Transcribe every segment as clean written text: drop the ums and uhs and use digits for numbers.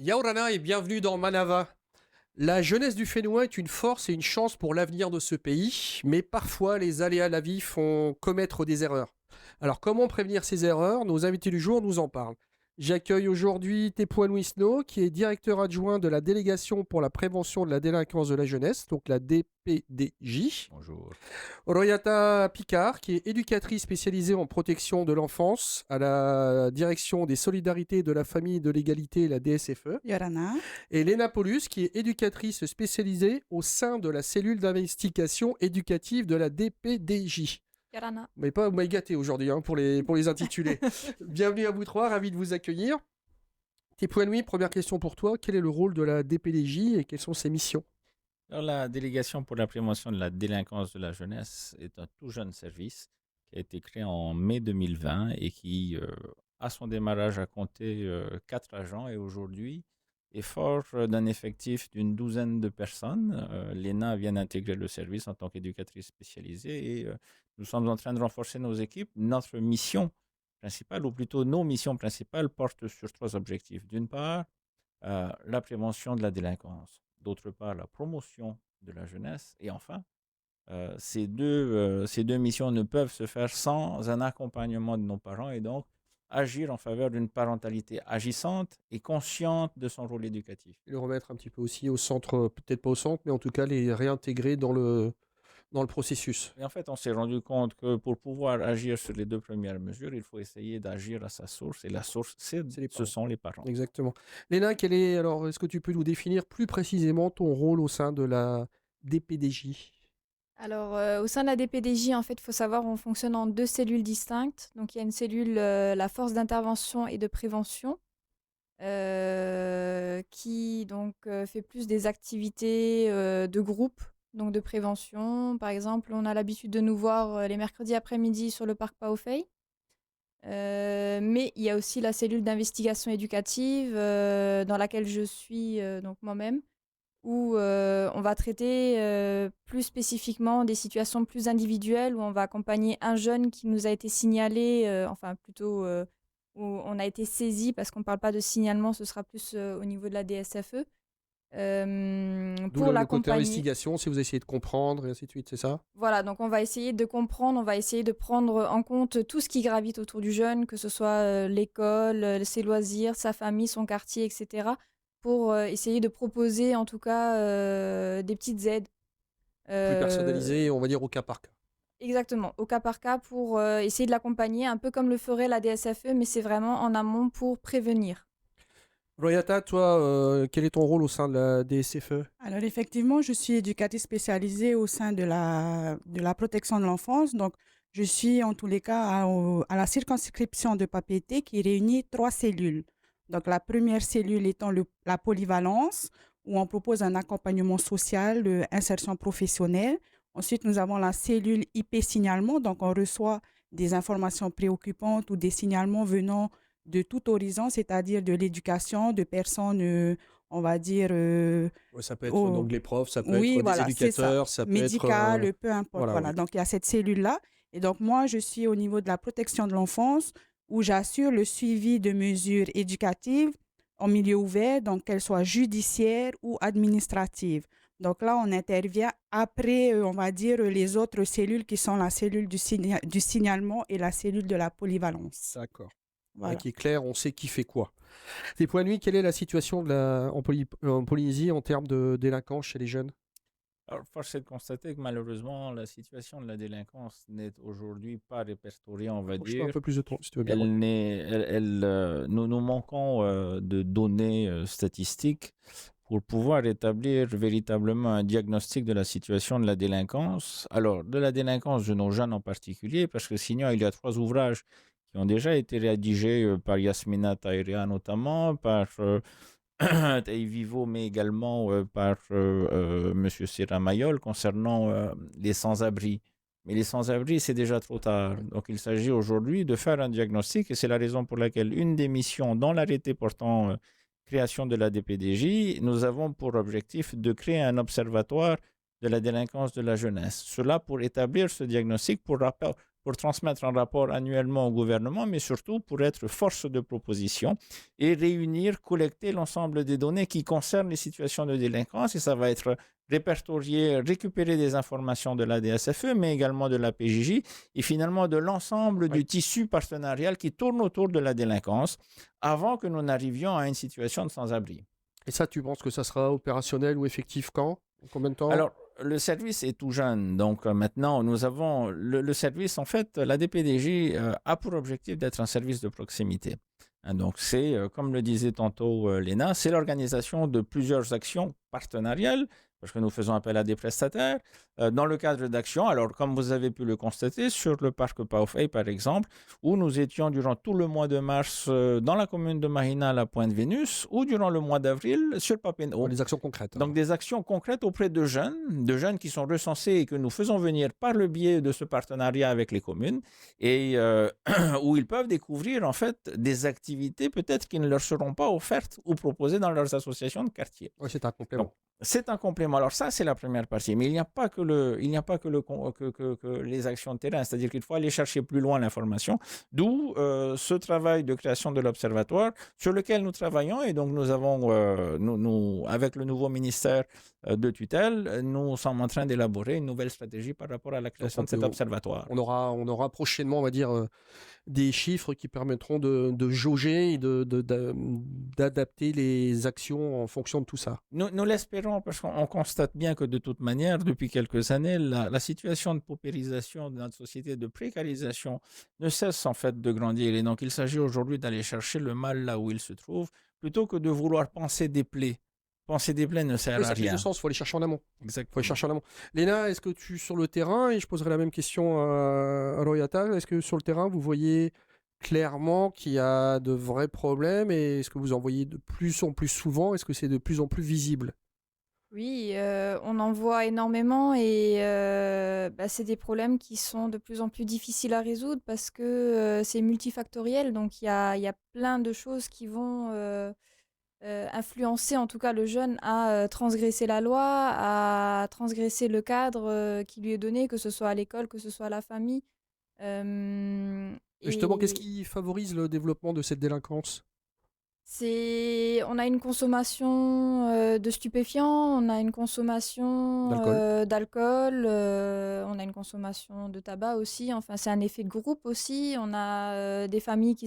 Yaorana et bienvenue dans Manava. La jeunesse du Fénois est une force et une chance pour l'avenir de ce pays, mais parfois les aléas de la vie font commettre des erreurs. Alors comment prévenir ces erreurs? Nos invités du jour nous en parlent. J'accueille aujourd'hui Tepouane Wisno, qui est directeur adjoint de la délégation pour la prévention de la délinquance de la jeunesse, donc la DPDJ. Bonjour. Royata Picard, qui est éducatrice spécialisée en protection de l'enfance à la direction des solidarités de la famille et de l'égalité, la DSFE. Yorana. Et Léna Paulus, qui est éducatrice spécialisée au sein de la cellule d'investigation éducative de la DPDJ. Yarana. Mais pas vous m'avez gâté aujourd'hui pour les intitulés. Bienvenue à vous trois, ravi de vous accueillir. Tepouane, première question pour toi. Quel est le rôle de la DPDJ et quelles sont ses missions? Alors, la délégation pour la prévention de la délinquance de la jeunesse est un tout jeune service qui a été créé en mai 2020 et qui, à son démarrage, a compté 4 agents et aujourd'hui est fort d'un effectif d'une douzaine de personnes. Léna vient d'intégrer le service en tant qu'éducatrice spécialisée et nous sommes en train de renforcer nos équipes. Notre mission principale, ou plutôt nos missions principales, portent sur 3 objectifs. D'une part, la prévention de la délinquance. D'autre part, la promotion de la jeunesse. Et enfin, ces deux missions ne peuvent se faire sans un accompagnement de nos parents et donc agir en faveur d'une parentalité agissante et consciente de son rôle éducatif. Le remettre un petit peu aussi au centre, peut-être pas au centre, mais en tout cas les réintégrer dans le processus. Et en fait, on s'est rendu compte que pour pouvoir agir sur les 2 premières mesures, il faut essayer d'agir à sa source. Et la source, ce sont les parents. Exactement. Léna, est-ce que tu peux nous définir plus précisément ton rôle au sein de la DPDJ? Alors, au sein de la DPDJ, en fait, il faut savoir, on fonctionne en 2 cellules distinctes. Donc, il y a une cellule, la force d'intervention et de prévention, qui donc fait plus des activités de groupe, donc de prévention. Par exemple, on a l'habitude de nous voir les mercredis après-midi sur le parc Paofei. Mais il y a aussi la cellule d'investigation éducative dans laquelle je suis donc moi-même, où on va traiter plus spécifiquement des situations plus individuelles, où on va accompagner un jeune qui nous a été signalé, enfin plutôt où on a été saisi, parce qu'on ne parle pas de signalement, ce sera plus au niveau de la DSFE. D'où Pour le côté l'accompagner. investigation, si vous essayez de comprendre et ainsi de suite, c'est ça? Voilà, donc on va essayer de comprendre, on va essayer de prendre en compte tout ce qui gravite autour du jeune, que ce soit l'école, ses loisirs, sa famille, son quartier, etc., pour essayer de proposer en tout cas des petites aides. Plus personnalisé, on va dire au cas par cas. Exactement, au cas par cas, pour essayer de l'accompagner, un peu comme le ferait la DSFE, mais c'est vraiment en amont pour prévenir. Royata, toi, quel est ton rôle au sein de la DSFE? Alors effectivement, je suis éducatrice spécialisée au sein de la protection de l'enfance. Donc, je suis en tous les cas à la circonscription de Papeete qui réunit 3 cellules. Donc, la première cellule étant la polyvalence, où on propose un accompagnement social, insertion professionnelle. Ensuite, nous avons la cellule IP signalement. Donc, on reçoit des informations préoccupantes ou des signalements venant de tout horizon, c'est-à-dire de l'éducation, de personnes, on va dire... Ça peut être donc les profs, ça peut être voilà, des éducateurs, ça peut médical, être... peu importe. Voilà. Ouais. Donc, il y a cette cellule-là. Et donc, moi, je suis au niveau de la protection de l'enfance, où j'assure le suivi de mesures éducatives en milieu ouvert, donc qu'elles soient judiciaires ou administratives. Donc là, on intervient après, on va dire, les autres cellules qui sont la cellule du signalement et la cellule de la polyvalence. D'accord. Voilà. Qui est clair, on sait qui fait quoi. Tepouane, quelle est la situation en Polynésie en termes de délinquance chez les jeunes? Alors, force est de constater que malheureusement, la situation de la délinquance n'est aujourd'hui pas répertoriée, on va Je veux un dire. peu plus de temps, si tu veux bien. Nous manquons de données statistiques pour pouvoir établir véritablement un diagnostic de la situation de la délinquance. Alors, de la délinquance de nos jeunes en particulier, parce que sinon, il y a 3 ouvrages qui ont déjà été rédigés par Yasmina Taïria notamment, par Taï Vivo, mais également par M. Siramayol concernant les sans-abri. Mais les sans-abri, c'est déjà trop tard. Donc, il s'agit aujourd'hui de faire un diagnostic et c'est la raison pour laquelle une des missions dans l'arrêté portant création de la DPDJ, nous avons pour objectif de créer un observatoire de la délinquance de la jeunesse. Cela pour établir ce diagnostic, pour pour transmettre un rapport annuellement au gouvernement, mais surtout pour être force de proposition et réunir, collecter l'ensemble des données qui concernent les situations de délinquance. Et ça va être répertorier, récupérer des informations de la DSFE, mais également de la PJJ et finalement de l'ensemble du tissu partenarial qui tourne autour de la délinquance avant que nous n'arrivions à une situation de sans-abri. Et ça, tu penses que ça sera opérationnel ou effectif quand? En combien de temps? Alors, le service est tout jeune, donc maintenant, nous avons le service, en fait, la DPDJ a pour objectif d'être un service de proximité. Hein, donc, c'est, comme le disait tantôt Léna, c'est l'organisation de plusieurs actions partenariales, parce que nous faisons appel à des prestataires, dans le cadre d'actions, alors comme vous avez pu le constater, sur le parc Paufey, par exemple, où nous étions durant tout le mois de mars dans la commune de Mahina à la Pointe-Vénus, ou durant le mois d'avril sur Papineau. Des actions concrètes. Donc des actions concrètes auprès de jeunes qui sont recensés et que nous faisons venir par le biais de ce partenariat avec les communes et où ils peuvent découvrir en fait des activités peut-être qui ne leur seront pas offertes ou proposées dans leurs associations de quartier. Oui, c'est un complément. Donc, c'est un complément. Alors ça, c'est la première partie. Mais il n'y a pas que les actions de terrain. C'est-à-dire qu'il faut aller chercher plus loin l'information. D'où ce travail de création de l'observatoire sur lequel nous travaillons. Et donc, nous avons, avec le nouveau ministère de tutelle, nous sommes en train d'élaborer une nouvelle stratégie par rapport à la création de cet observatoire. On aura prochainement, on va dire, des chiffres qui permettront de jauger et d'adapter les actions en fonction de tout ça. Nous l'espérons parce qu'on constate bien que de toute manière, depuis quelques années, la situation de paupérisation de notre société, de précarisation, ne cesse en fait de grandir. Et donc, il s'agit aujourd'hui d'aller chercher le mal là où il se trouve, plutôt que de vouloir panser des plaies. Penser des plaies ne sert à rien. Ça sens, il faut aller chercher en amont. Exactement. Faut aller chercher en amont. Léna, est-ce que tu, sur le terrain, et je poserai la même question à Royata, est-ce que sur le terrain, vous voyez clairement qu'il y a de vrais problèmes et est-ce que vous en voyez de plus en plus souvent? Est-ce que c'est de plus en plus visible? Oui, on en voit énormément et c'est des problèmes qui sont de plus en plus difficiles à résoudre parce que c'est multifactoriel. Donc, il y a plein de choses qui vont influencer en tout cas le jeune à transgresser la loi, à transgresser le cadre qui lui est donné, que ce soit à l'école, que ce soit à la famille. Justement, qu'est-ce qui favorise le développement de cette délinquance? On a une consommation de stupéfiants, on a une consommation d'alcool, on a une consommation de tabac aussi. Enfin, c'est un effet de groupe aussi. On a des familles qui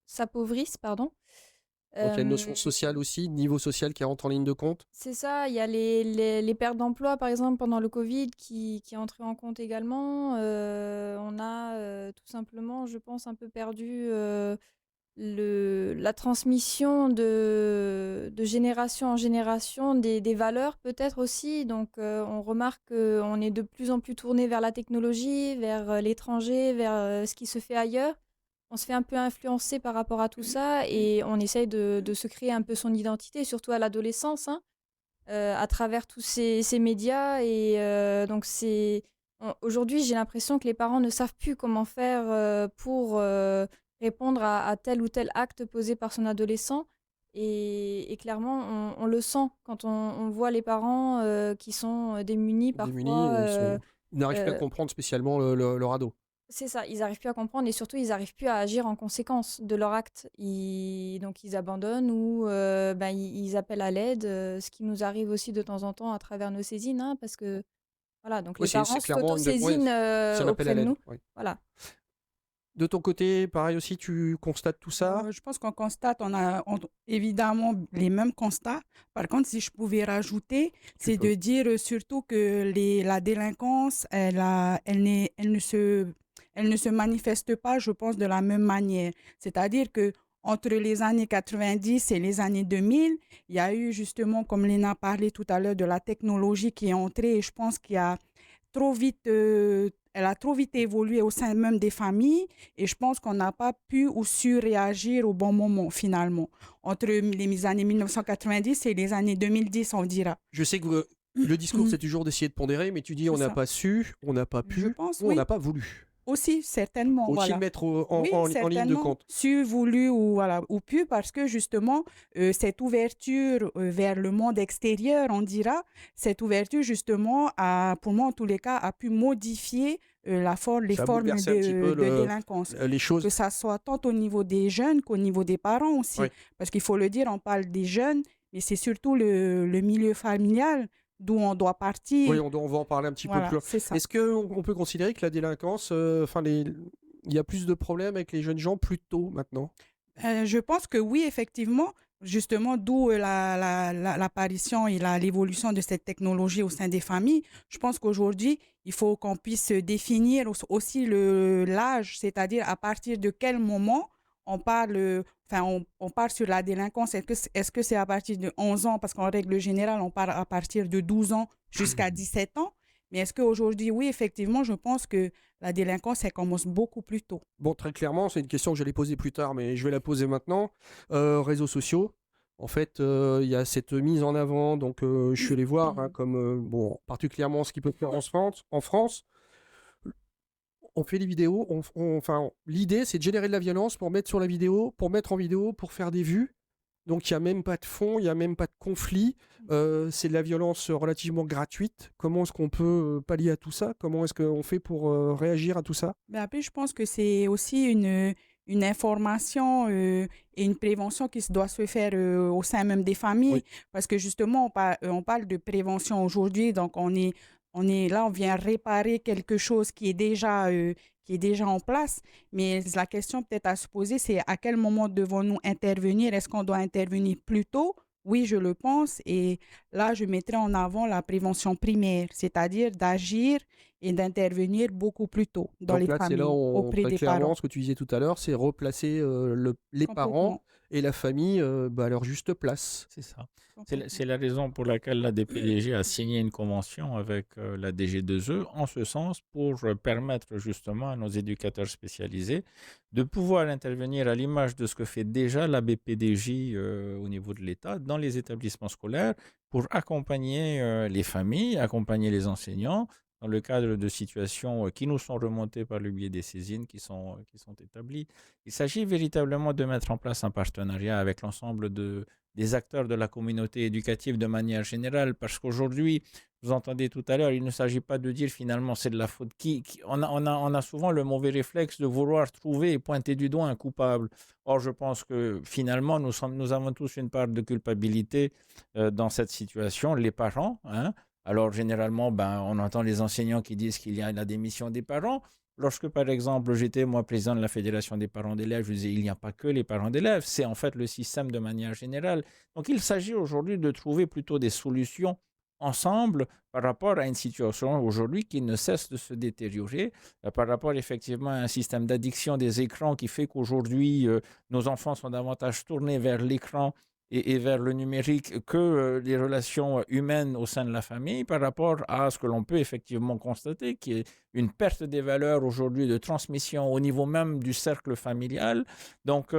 s'appauvrissent, pardon. Donc il y a une notion sociale aussi, niveau social qui rentre en ligne de compte. C'est ça, il y a les pertes d'emploi, par exemple, pendant le Covid, qui entrent en compte également. On a tout simplement, je pense, un peu perdu la transmission de génération en génération des valeurs, peut-être aussi. Donc, on remarque qu'on est de plus en plus tourné vers la technologie, vers l'étranger, vers ce qui se fait ailleurs. On se fait un peu influencer par rapport à tout ça et on essaye de se créer un peu son identité, surtout à l'adolescence, hein, à travers tous ces médias. Et donc, aujourd'hui, j'ai l'impression que les parents ne savent plus comment faire pour répondre à tel ou tel acte posé par son adolescent. Et clairement, on le sent quand on voit les parents qui sont démunis parfois. Ils n'arrivent pas à comprendre spécialement leur ado. C'est ça, ils n'arrivent plus à comprendre et surtout ils n'arrivent plus à agir en conséquence de leur acte. Donc ils abandonnent ou ils appellent à l'aide, ce qui nous arrive aussi de temps en temps à travers nos saisines, hein, parce que voilà, donc les parents s'auto-saisinent auprès de nous. Oui. Voilà. De ton côté, pareil aussi, tu constates tout ça? Je pense qu'on constate, on a évidemment les mêmes constats. Par contre, si je pouvais rajouter, c'est de dire surtout que la délinquance, elle ne se manifeste pas, je pense, de la même manière. C'est-à-dire que entre les années 90 et les années 2000, il y a eu justement, comme Léna parlait tout à l'heure, de la technologie qui est entrée et je pense qu'il y a trop vite... elle a trop vite évolué au sein même des familles et je pense qu'on n'a pas pu ou su réagir au bon moment finalement. Entre les années 1990 et les années 2010, on dira. Je sais que le discours, c'est toujours d'essayer de pondérer, mais tu dis on n'a pas su, on n'a pas pu, ou on n'a pas voulu. Aussi, certainement, Aussi le voilà. mettre Oui, en ligne de certainement, compte. su, voulu ou, voilà, ou pu, parce que justement, cette ouverture vers le monde extérieur, on dira, cette ouverture justement, pour moi en tous les cas, a pu modifier les Ça a formes bouleversé un petit peu de délinquance, les choses. que ça soit tant au niveau des jeunes qu'au niveau des parents aussi. Oui. Parce qu'il faut le dire, on parle des jeunes, mais c'est surtout le milieu familial d'où on doit partir. Oui, on va en parler un petit peu plus Voilà, loin. c'est ça. Est-ce qu'on peut considérer que la délinquance, il y a plus de problèmes avec les jeunes gens plus tôt maintenant? Je pense que oui, effectivement, justement, d'où l'apparition et l'évolution de cette technologie au sein des familles. Je pense qu'aujourd'hui, il faut qu'on puisse définir aussi l'âge, c'est-à-dire à partir de quel moment on parle, on part sur la délinquance. Est-ce que c'est à partir de 11 ans? Parce qu'en règle générale, on part à partir de 12 ans jusqu'à 17 ans. Mais est-ce qu'aujourd'hui, oui, effectivement, je pense que la délinquance, elle commence beaucoup plus tôt. Bon, très clairement, c'est une question que j'allais poser plus tard, mais je vais la poser maintenant. Réseaux sociaux. En fait, il y a cette mise en avant, donc je suis allé voir, hein, comme bon, particulièrement ce qui peut faire en France, on fait des vidéos, enfin, l'idée c'est de générer de la violence pour mettre sur la vidéo, pour mettre en vidéo, pour faire des vues. Donc il n'y a même pas de fond, il n'y a même pas de conflit. C'est de la violence relativement gratuite. Comment est-ce qu'on peut pallier à tout ça? Comment est-ce qu'on fait pour réagir à tout ça? Mais après, je pense que c'est aussi une information et une prévention qui doit se faire au sein même des familles. Oui. Parce que justement, on parle de prévention aujourd'hui, donc on est là, on vient réparer quelque chose qui est déjà en place. Mais la question peut-être à se poser, c'est à quel moment devons-nous intervenir? Est-ce qu'on doit intervenir plus tôt? Oui, je le pense. Et là, je mettrai en avant la prévention primaire, c'est-à-dire d'agir et d'intervenir beaucoup plus tôt dans Donc les là, c'est là familles, auprès très des clairement, parents, ce que tu disais tout à l'heure, c'est replacer les parents complètement. et la famille à leur juste place. C'est ça. Complètement. C'est la raison pour laquelle la DPDG a signé une convention avec la DG2E en ce sens pour permettre justement à nos éducateurs spécialisés de pouvoir intervenir à l'image de ce que fait déjà la BPDJ au niveau de l'État dans les établissements scolaires pour accompagner les familles, accompagner les enseignants dans le cadre de situations qui nous sont remontées par le biais des saisines qui sont établies. Il s'agit véritablement de mettre en place un partenariat avec l'ensemble des acteurs de la communauté éducative de manière générale, parce qu'aujourd'hui, vous entendez tout à l'heure, il ne s'agit pas de dire finalement c'est de la faute on a souvent le mauvais réflexe de vouloir trouver et pointer du doigt un coupable. Or, je pense que finalement, nous avons tous une part de culpabilité dans cette situation, les parents, hein. Alors, généralement, on entend les enseignants qui disent qu'il y a la démission des parents. Lorsque, par exemple, j'étais, moi, président de la Fédération des parents d'élèves, je disais, il n'y a pas que les parents d'élèves, c'est en fait le système de manière générale. Donc, il s'agit aujourd'hui de trouver plutôt des solutions ensemble par rapport à une situation aujourd'hui qui ne cesse de se détériorer, par rapport effectivement à un système d'addiction des écrans qui fait qu'aujourd'hui, nos enfants sont davantage tournés vers l'écran et vers le numérique que les relations humaines au sein de la famille par rapport à ce que l'on peut effectivement constater, qui est une perte des valeurs aujourd'hui de transmission au niveau même du cercle familial. Donc,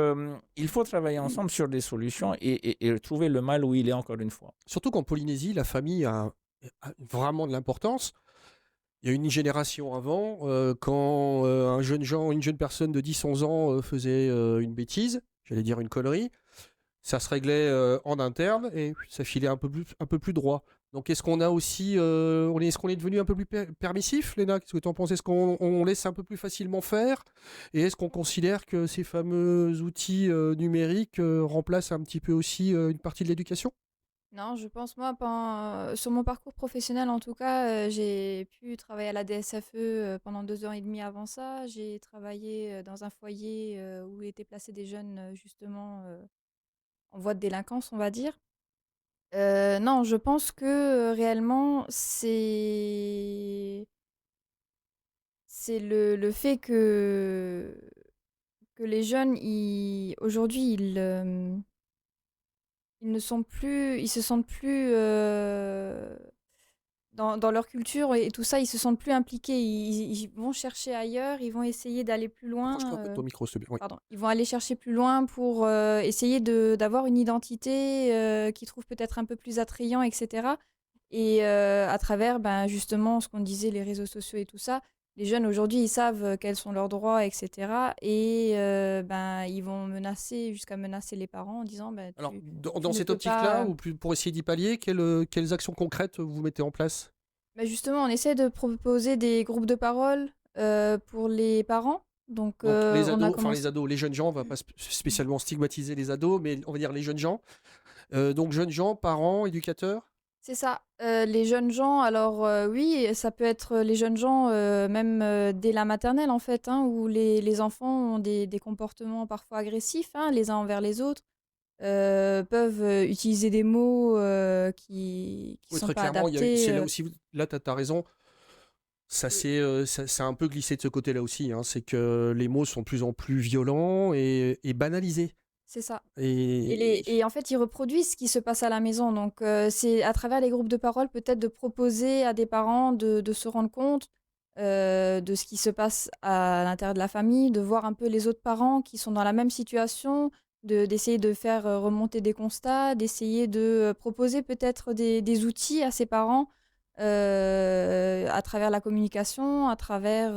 il faut travailler ensemble sur des solutions et trouver le mal où il est encore une fois. Surtout qu'en Polynésie, la famille a vraiment de l'importance. Il y a une génération avant, quand une jeune personne de 10-11 ans faisait une bêtise, j'allais dire une connerie, ça se réglait en interne et ça filait un peu plus droit. Donc est-ce qu'on a aussi, est-ce qu'on est devenu un peu plus permissif, Léna? Qu'est-ce que tu en penses? Est-ce qu'on laisse un peu plus facilement faire? Et est-ce qu'on considère que ces fameux outils numériques remplacent un petit peu aussi une partie de l'éducation? Non, je pense, moi, sur mon parcours professionnel, en tout cas, j'ai pu travailler à la DSFE pendant 2 ans et demi avant ça. J'ai travaillé dans un foyer où étaient placés des jeunes, justement, en voie de délinquance, on va dire. Non, je pense que réellement, c'est le fait que les jeunes, aujourd'hui, ils se sentent plus dans leur culture et tout ça, ils se sentent plus impliqués. Ils vont chercher ailleurs, ils vont essayer d'aller plus Approche-toi un peu de loin. ton micro, s'il te plaît. Oui. Pardon, ils vont aller chercher plus loin pour essayer d'avoir une identité qu'ils trouvent peut-être un peu plus attrayant, etc. Et à travers, justement, ce qu'on disait, les réseaux sociaux et tout ça, les jeunes aujourd'hui, ils savent quels sont leurs droits, etc. Et ben, ils vont jusqu'à menacer les parents en disant ben, Alors, tu, dans, tu dans ne cette peux optique-là, pas. ou pour essayer d'y pallier, quelles actions concrètes vous mettez en place? Ben, justement, on essaie de proposer des groupes de parole pour les parents. Donc, Donc les on a ados, enfin les commencé. ados, les jeunes gens, on va pas spécialement stigmatiser les ados, mais on va dire les jeunes gens. Donc jeunes gens, parents, éducateurs. C'est ça. Les jeunes gens, alors oui, ça peut être les jeunes gens, même dès la maternelle en fait, hein, où les enfants ont des comportements parfois agressifs, hein, les uns envers les autres, peuvent utiliser des mots qui Oui, sont très pas clairement, c'est adaptés. là aussi, là tu as raison, ça a un peu glissé de ce côté-là aussi, hein, c'est que les mots sont de plus en plus violents et banalisés. C'est ça. Et Et en fait, ils reproduisent ce qui se passe à la maison. Donc, c'est à travers les groupes de parole, peut-être de proposer à des parents de se rendre compte de ce qui se passe à l'intérieur de la famille, de voir un peu les autres parents qui sont dans la même situation, d'essayer de faire remonter des constats, d'essayer de proposer peut-être des outils à ces parents à travers la communication, à travers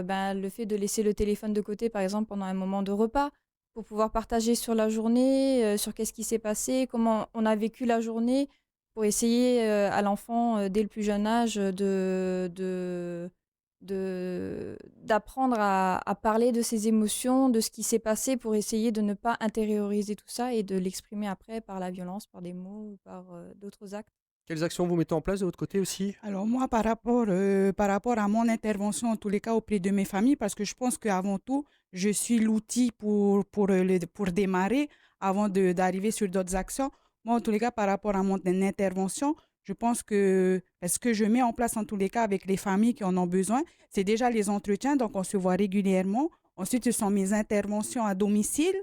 ben, le fait de laisser le téléphone de côté, par exemple, pendant un moment de repas pour pouvoir partager sur la journée, sur qu'est-ce qui s'est passé, comment on a vécu la journée, pour essayer à l'enfant, dès le plus jeune âge, d'apprendre à parler de ses émotions, de ce qui s'est passé, pour essayer de ne pas intérioriser tout ça et de l'exprimer après par la violence, par des mots ou par d'autres actes. quelles actions vous mettez en place de votre côté aussi? Alors moi, par rapport à mon intervention, en tous les cas, auprès de mes familles, parce que je pense qu'avant tout, je suis l'outil pour démarrer avant d'arriver sur d'autres actions. Moi, en tous les cas, par rapport à mon intervention, je pense que ce que je mets en place, en tous les cas, avec les familles qui en ont besoin, c'est déjà les entretiens, donc on se voit régulièrement. Ensuite, ce sont mes interventions à domicile,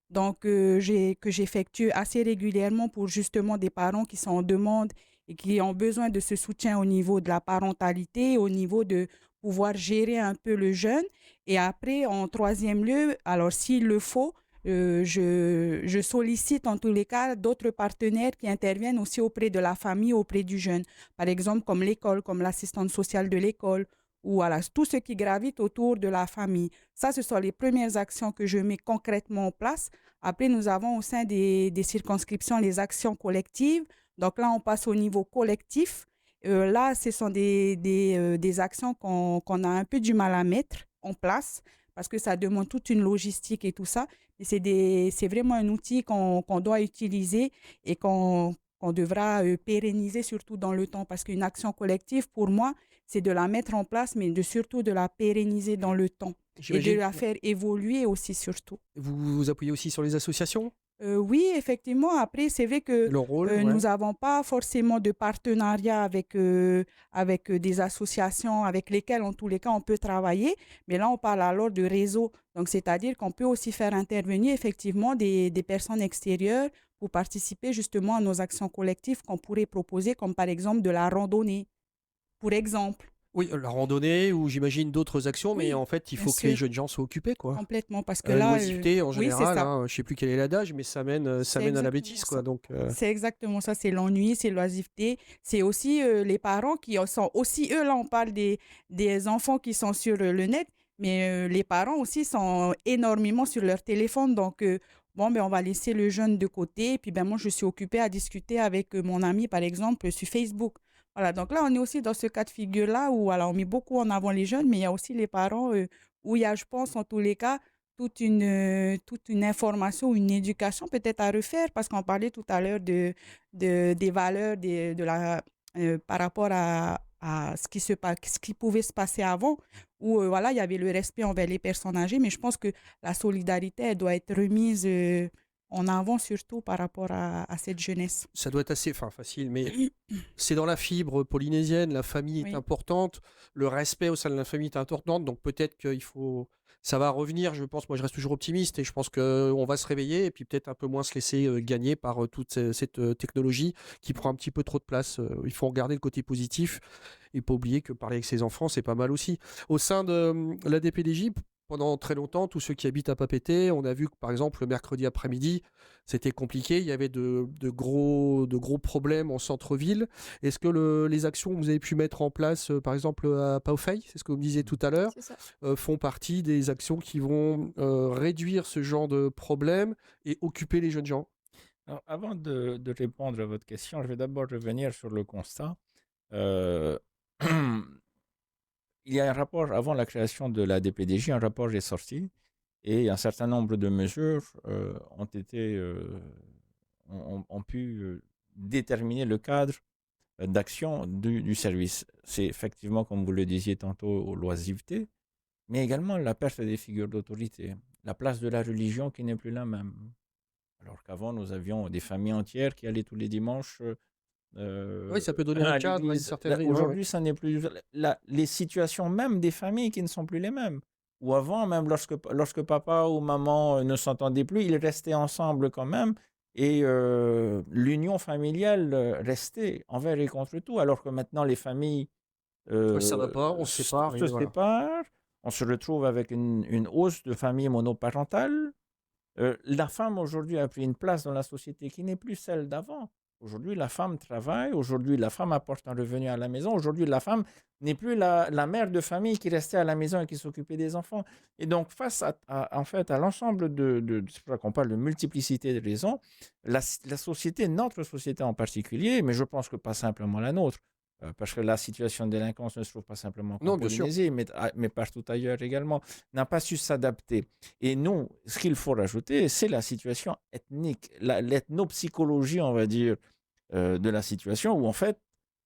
donc que j'effectue assez régulièrement pour justement des parents qui sont en demande et qui ont besoin de ce soutien au niveau de la parentalité, au niveau de pouvoir gérer un peu le jeune. Et après, en troisième lieu, alors s'il le faut, je sollicite en tous les cas d'autres partenaires qui interviennent aussi auprès de la famille, auprès du jeune. Par exemple, comme l'école, comme l'assistante sociale de l'école, ou voilà, tout ce qui gravite autour de la famille. Ça, ce sont les premières actions que je mets concrètement en place. Après, nous avons au sein des circonscriptions les actions collectives. Donc là, on passe au niveau collectif. Là, ce sont des actions qu'on a un peu du mal à mettre en place parce que ça demande toute une logistique et tout ça. Et c'est vraiment un outil qu'on doit utiliser et qu'on devra pérenniser surtout dans le temps parce qu'une action collective, pour moi, c'est de la mettre en place, mais surtout de la pérenniser dans le temps et de J'imagine la faire évoluer aussi surtout. vous vous appuyez aussi sur les associations, Oui, effectivement. Après, c'est vrai que leur rôle, nous ouais. n'avons pas forcément de partenariat avec des associations avec lesquelles, en tous les cas, on peut travailler. Mais là, on parle alors de réseau. Donc, c'est-à-dire qu'on peut aussi faire intervenir effectivement des personnes extérieures pour participer justement à nos actions collectives qu'on pourrait proposer, comme par exemple de la randonnée, pour exemple. Oui, la randonnée ou j'imagine d'autres actions, mais Oui, en fait, il bien faut que les sûr, jeunes gens soient occupés, quoi. complètement. Parce que là, L'oisiveté en oui, c'est général, ça. hein, je sais plus quel est l'adage, mais ça C'est mène à la exactement bêtise, ça. quoi. Donc, C'est exactement ça, c'est l'ennui, c'est l'oisiveté. C'est aussi les parents qui sont aussi, eux, là, on parle des enfants qui sont sur le net, mais les parents aussi sont énormément sur leur téléphone. Donc, bon, ben, on va laisser le jeune de côté. Et puis, ben, moi, je suis occupée à discuter avec mon ami, par exemple, sur Facebook. Voilà, donc là, on est aussi dans ce cas de figure-là où alors, on met beaucoup en avant les jeunes, mais il y a aussi les parents où il y a, je pense, en tous les cas, toute une information, une éducation peut-être à refaire, parce qu'on parlait tout à l'heure des valeurs par rapport à ce qui pouvait se passer avant, où voilà, il y avait le respect envers les personnes âgées, mais je pense que la solidarité, elle doit être remise en avant, surtout par rapport à cette jeunesse. ça doit être assez facile, mais c'est dans la fibre polynésienne, la famille est Oui, importante, le respect au sein de la famille est important, donc peut-être qu'il faut... Ça va revenir, je pense, moi je reste toujours optimiste et je pense qu'on va se réveiller et puis peut-être un peu moins se laisser gagner par toute cette technologie qui prend un petit peu trop de place. Il faut regarder le côté positif et pas oublier que parler avec ses enfants, c'est pas mal aussi. Au sein de la DPDJ, pendant très longtemps, tous ceux qui habitent à Papeete, on a vu que par exemple le mercredi après-midi, c'était compliqué. Il y avait de gros problèmes en centre-ville. Est-ce que les actions que vous avez pu mettre en place, par exemple à Paufey, c'est ce que vous me disiez tout à l'heure, C'est ça. font partie des actions qui vont réduire ce genre de problèmes et occuper les jeunes gens? Alors, avant de répondre à votre question, je vais d'abord revenir sur le constat. Euh, il y a un rapport, avant la création de la DPDJ, un rapport est sorti et un certain nombre de mesures ont pu déterminer le cadre d'action du service. C'est effectivement, comme vous le disiez tantôt, l'oisiveté, mais également la perte des figures d'autorité, la place de la religion qui n'est plus la même. Alors qu'avant, nous avions des familles entières qui allaient tous les dimanches Oui, ça peut donner un à cadre à une l'église. certaine rigueur. Aujourd'hui, ça n'est plus les situations même des familles qui ne sont plus les mêmes. Ou avant, même lorsque papa ou maman ne s'entendaient plus, ils restaient ensemble quand même. Et l'union familiale restait envers et contre tout. Alors que maintenant, les familles Ça va pas, on se sépare et se voilà. séparent. On se retrouve avec une hausse de familles monoparentales. La femme aujourd'hui a pris une place dans la société qui n'est plus celle d'avant. Aujourd'hui, la femme travaille, aujourd'hui, la femme apporte un revenu à la maison, aujourd'hui, la femme n'est plus la mère de famille qui restait à la maison et qui s'occupait des enfants. Et donc, face en fait, à l'ensemble c'est pour ça qu'on parle de multiplicité de raisons, la société, notre société en particulier, mais je pense que pas simplement la nôtre, parce que la situation de délinquance ne se trouve pas simplement qu'en Non, bien sûr. Polynésie, mais partout ailleurs également, n'a pas su s'adapter. Et nous, ce qu'il faut rajouter, c'est la situation ethnique, l'ethnopsychologie, on va dire, de la situation où en fait,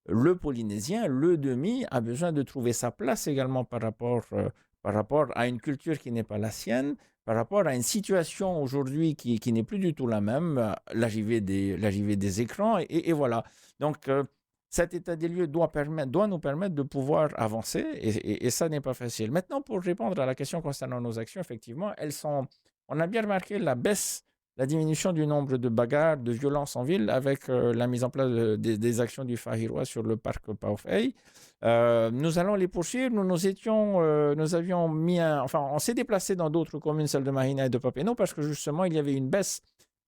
le Polynésien, le demi, a besoin de trouver sa place également par rapport à une culture qui n'est pas la sienne, par rapport à une situation aujourd'hui qui n'est plus du tout la même, l'arrivée des écrans, et voilà. Donc, cet état des lieux doit nous permettre de pouvoir avancer et ça n'est pas facile. Maintenant, pour répondre à la question concernant nos actions, effectivement, on a bien remarqué la diminution du nombre de bagarres, de violences en ville avec la mise en place des actions du Fahiroa sur le parc Paufei. Nous allons les poursuivre. Nous avions on s'est déplacé dans d'autres communes, celles de Mahina et de Papeno, parce que justement, il y avait une baisse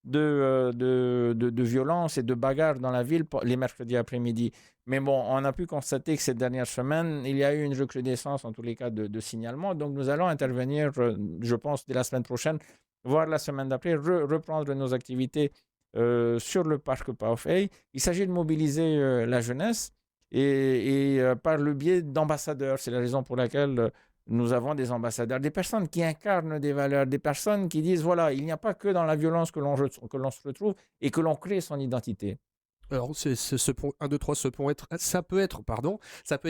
de violence et de bagarres dans la ville les mercredis après-midi. Mais bon, on a pu constater que cette dernière semaine, il y a eu une recrudescence, en tous les cas, de signalement. Donc, nous allons intervenir, je pense, dès la semaine prochaine, voire la semaine d'après, reprendre nos activités sur le parc Paufei. Il s'agit de mobiliser la jeunesse et par le biais d'ambassadeurs. C'est la raison pour laquelle nous avons des ambassadeurs, des personnes qui incarnent des valeurs, des personnes qui disent, voilà, il n'y a pas que dans la violence que l'on se retrouve et que l'on crée son identité. Alors, c'est ce point 1, 2, 3, ça peut être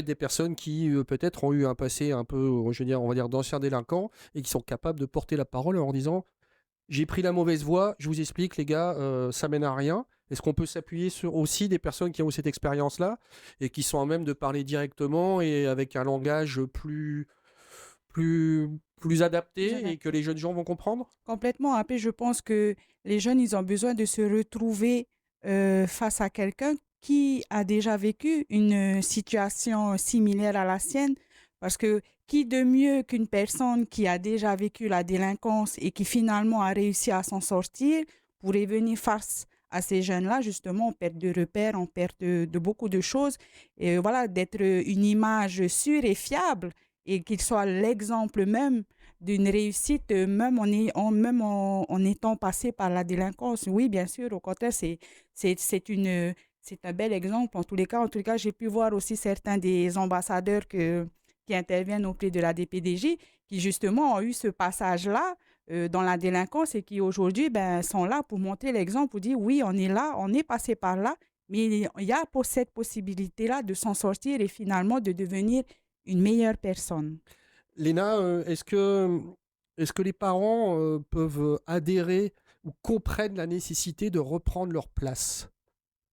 des personnes qui peut-être ont eu un passé un peu, je veux dire, on va dire, d'anciens délinquants et qui sont capables de porter la parole en disant j'ai pris la mauvaise voie, je vous explique les gars, ça mène à rien. Est-ce qu'on peut s'appuyer sur aussi des personnes qui ont cette expérience-là et qui sont à même de parler directement et avec un langage plus adapté et que les jeunes gens vont comprendre? Complètement. Après, je pense que les jeunes, ils ont besoin de se retrouver face à quelqu'un qui a déjà vécu une situation similaire à la sienne. Parce que qui de mieux qu'une personne qui a déjà vécu la délinquance et qui finalement a réussi à s'en sortir pourrait venir face à ces jeunes-là, justement, en perte de repères, en perte de beaucoup de choses. Et voilà, d'être une image sûre et fiable et qu'il soit l'exemple même d'une réussite, même en étant passé par la délinquance. Oui, bien sûr, au contraire, c'est un bel exemple. En tous les cas, j'ai pu voir aussi certains des ambassadeurs qui interviennent auprès de la DPDJ qui, justement, ont eu ce passage-là dans la délinquance et qui, aujourd'hui, sont là pour montrer l'exemple, pour dire, oui, on est là, on est passé par là, mais il y a pour cette possibilité-là de s'en sortir et finalement de devenir une meilleure personne. Léna, est-ce que les parents peuvent adhérer ou comprennent la nécessité de reprendre leur place?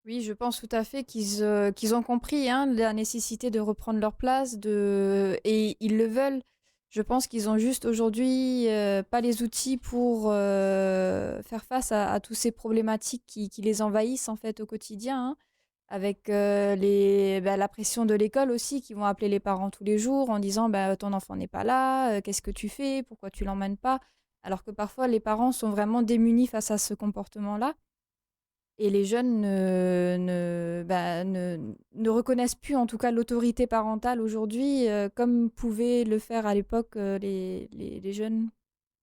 Oui, je pense tout à fait qu'ils ont compris la nécessité de reprendre leur place et ils le veulent. Je pense qu'ils ont juste aujourd'hui pas les outils pour faire face à toutes ces problématiques qui les envahissent en fait au quotidien. avec la pression de l'école aussi, qui vont appeler les parents tous les jours en disant bah, ton enfant n'est pas là, qu'est-ce que tu fais, pourquoi tu l'emmènes pas? Alors que parfois les parents sont vraiment démunis face à ce comportement-là. Et les jeunes ne reconnaissent plus, en tout cas, l'autorité parentale aujourd'hui, comme pouvaient le faire à l'époque les jeunes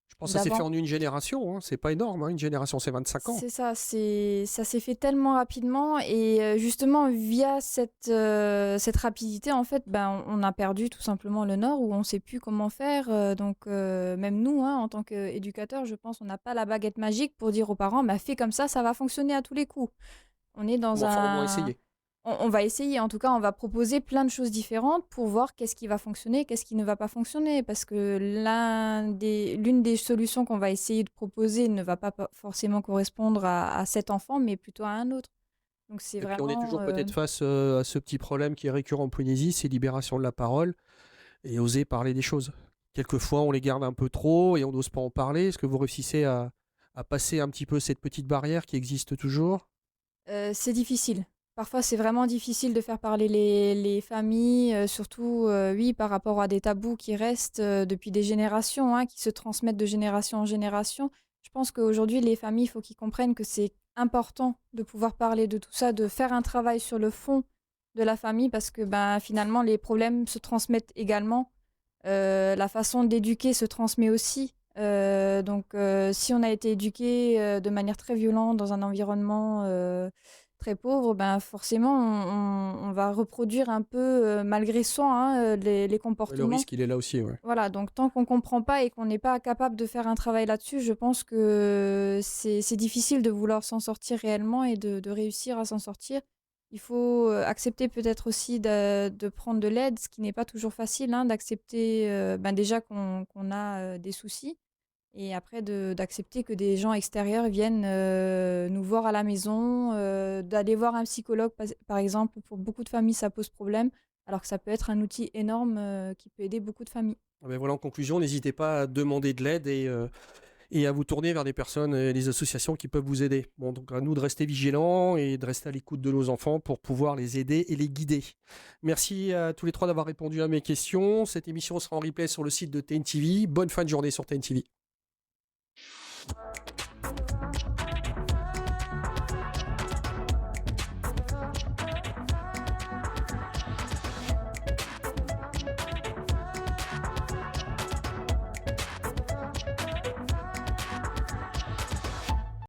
Je pense que ça s'est fait d'avant. en une génération, hein. C'est pas énorme, hein. Une génération, c'est 25 ans. C'est ça, ça s'est fait tellement rapidement et justement via cette rapidité, en fait, ben, on a perdu tout simplement le nord où on ne sait plus comment faire. Donc même nous, hein, en tant qu'éducateurs, je pense, on n'a pas la baguette magique pour dire aux parents, bah, fais comme ça va fonctionner à tous les coups. On est dans Bon, enfin, au moins un... essayer. On va essayer, en tout cas, on va proposer plein de choses différentes pour voir qu'est-ce qui va fonctionner, qu'est-ce qui ne va pas fonctionner. Parce que l'une des solutions qu'on va essayer de proposer ne va pas forcément correspondre à cet enfant, mais plutôt à un autre. Donc c'est Et puis on est vraiment... toujours peut-être face à ce petit problème qui est récurrent en Polynésie, c'est libération de la parole et oser parler des choses. Quelquefois, on les garde un peu trop et on n'ose pas en parler. Est-ce que vous réussissez à passer un petit peu cette petite barrière qui existe toujours? C'est difficile. Parfois, c'est vraiment difficile de faire parler les familles, surtout, oui, par rapport à des tabous qui restent depuis des générations, hein, qui se transmettent de génération en génération. Je pense qu'aujourd'hui, les familles, il faut qu'ils comprennent que c'est important de pouvoir parler de tout ça, de faire un travail sur le fond de la famille, parce que ben, finalement, les problèmes se transmettent également. La façon d'éduquer se transmet aussi. Si on a été éduqué de manière très violente dans un environnement très pauvre, ben forcément, on va reproduire un peu, malgré soi, hein, les Ouais, le comportements. risque, il est là aussi, ouais. Voilà, donc tant qu'on ne comprend pas et qu'on n'est pas capable de faire un travail là-dessus, je pense que c'est difficile de vouloir s'en sortir réellement et de réussir à s'en sortir. Il faut accepter peut-être aussi de prendre de l'aide, ce qui n'est pas toujours facile, hein, d'accepter ben déjà qu'on a des soucis et après d'accepter que des gens extérieurs viennent nous voir à la maison, d'aller voir un psychologue, par exemple. Pour beaucoup de familles, ça pose problème, alors que ça peut être un outil énorme qui peut aider beaucoup de familles. Ah ben voilà, en conclusion, n'hésitez pas à demander de l'aide et à vous tourner vers des personnes et des associations qui peuvent vous aider. Bon, donc à nous de rester vigilants et de rester à l'écoute de nos enfants pour pouvoir les aider et les guider. Merci à tous les trois d'avoir répondu à mes questions. Cette émission sera en replay sur le site de TNTV. Bonne fin de journée sur TNTV.